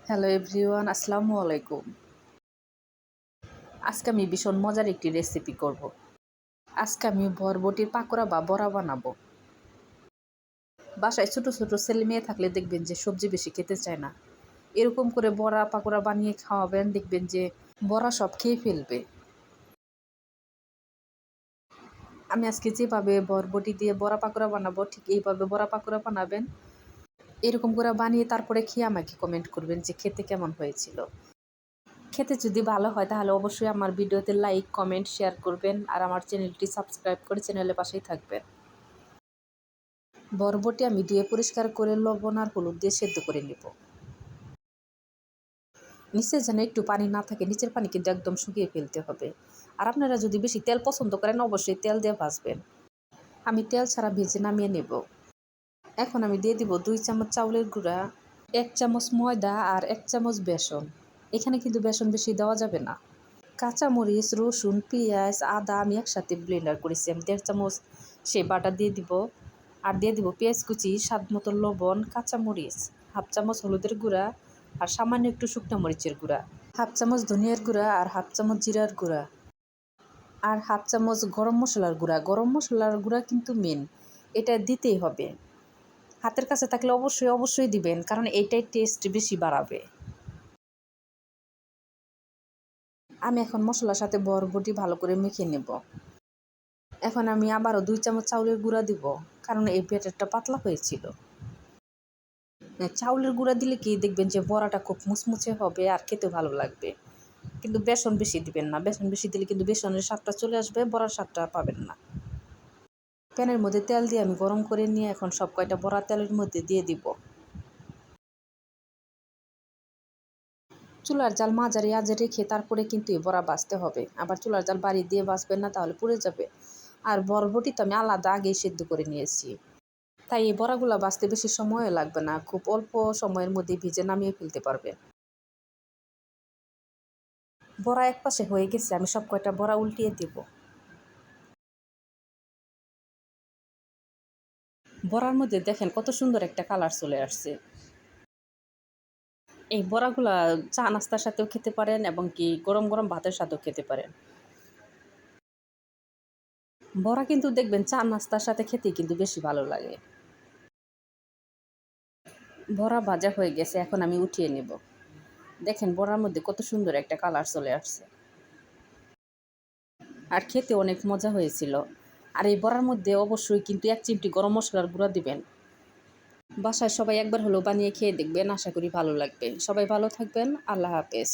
Hello everyone, আসসালামু আলাইকুম। আজকে আমি ভীষণ মজার একটি রেসিপি করব। আজকে আমি বরবটির পাকোড়া বা বড়া বানাবো। বাসায় ছোটো ছোটো ছেলে মেয়ে থাকলে দেখবেন যে সবজি বেশি খেতে চায় না। এরকম করে বড়া পাকোড়া বানিয়ে খাওয়াবেন, দেখবেন যে বড়া সব খেয়ে ফেলবে। আমি আজকে যেভাবে বরবটি দিয়ে বড়া পাকোড়া বানাবো, ঠিক এইভাবে বড়া পাকোড়া বানাবেন। এরকম করে বানিয়ে তারপরে খেয়ে আমাকে কমেন্ট করবেন যে খেতে কেমন হয়েছিল। খেতে যদি ভালো হয় তাহলে অবশ্যই আমার ভিডিওতে লাইক, কমেন্ট, শেয়ার করবেন আর আমার চ্যানেলটি সাবস্ক্রাইব করে চ্যানেলের পাশেই থাকবেন। বরবটি আমি ধুয়ে পরিষ্কার করে লবণ আর হলুদ দিয়ে সেদ্ধ করে নেব। নিচে যেন একটু পানি না থাকে, নিচের পানি কিন্তু একদম শুকিয়ে ফেলতে হবে। আর আপনারা যদি বেশি তেল পছন্দ করেন অবশ্যই তেল দিয়ে ভাজবেন। আমি তেল ছাড়া ভেজে নামিয়ে নেব। এখন আমি দিয়ে দিব 2 চামচ চাউলের গুঁড়া, 1 চামচ ময়দা আর 1 চামচ বেসন। এখানে কিন্তু বেসন বেশি দেওয়া যাবে না। কাঁচামরিচ, রসুন, পেঁয়াজ, আদা আমি একসাথে ব্লেন্ডার করেছি। আমি 1.5 চামচ সেই বাটা দিয়ে দিব। আর দিয়ে দিব পেঁয়াজ কুচি, স্বাদ মতো লবণ, কাঁচামরিচ, 1/2 চামচ হলুদের গুঁড়া আর সামান্য একটু শুকনো মরিচের গুঁড়া, 1/2 চামচ ধনিয়ার গুঁড়া আর 1/2 চামচ জিরার গুঁড়া আর 1/2 চামচ গরম মশলার গুঁড়া। গরম মশলার গুঁড়া কিন্তু মেন, এটা দিতেই হবে। হাতের কাছে থাকলে অবশ্যই দিবেন, কারণ এটাই টেস্ট বেশি বাড়াবে। আমি এখন মশলার সাথে বরবটি ভালো করে মেখে নেব। এখন আমি আবারও 2 চামচ চাউলের গুঁড়া দিব, কারণ এই ব্যাটারটা পাতলা হয়েছিল। চাউলের গুঁড়া দিলে কি দেখবেন যে বড়াটা খুব মুচমুচে হবে আর খেতে ভালো লাগবে। কিন্তু বেসন বেশি দিবেন না, বেসন বেশি দিলে কিন্তু বেসনের স্বাদটা চলে আসবে, বড়ার স্বাদটা পাবেন না। প্যানের মধ্যে তেল দিয়ে আমি গরম করে নিয়ে এখন সব কয়টা বড়া তেলের মধ্যে দিয়ে দিব। চুলার জাল মাঝারি আঁচে রেখে তারপরে কিন্তু এই বড়া ভাজতে হবে। আবার চুলার জাল বাড়িয়ে দিয়ে ভাজবেন না, তাহলে পুড়ে যাবে। আর বরবটি তো আমি আলাদা আগেই সেদ্ধ করে নিয়েছি, তাই এই বড়াগুলো ভাজতে বেশি সময়ও লাগবে না, খুব অল্প সময়ের মধ্যে ভেজে নামিয়ে ফেলতে পারবে। বড়া এক পাশে হয়ে গেছে, আমি সব কয়টা বড়া উল্টিয়ে দেব। বড়ার মধ্যে দেখেন কত সুন্দর একটা কালার চলে আসছে। এই বড়াগুলা চা নাস্তার সাথেও খেতে পারেন এবং কি গরম গরম ভাতের সাথেও খেতে পারেন। বড়া কিন্তু দেখবেন চা নাস্তার সাথে খেতে কিন্তু বেশি ভালো লাগে। বড়া ভাজা হয়ে গেছে, এখন আমি উঠিয়ে নেব। দেখেন বড়ার মধ্যে কত সুন্দর একটা কালার চলে আসছে আর খেতে অনেক মজা হয়েছিল। আর এই বড়ার মধ্যে অবশ্যই কিন্তু 1 চিমটি গরম মশলার গুঁড়া দিবেন। বাসায় সবাই একবার হলেও বানিয়ে খেয়ে দেখবেন, আশা করি ভালো লাগবে। সবাই ভালো থাকবেন, আল্লাহ হাফেজ।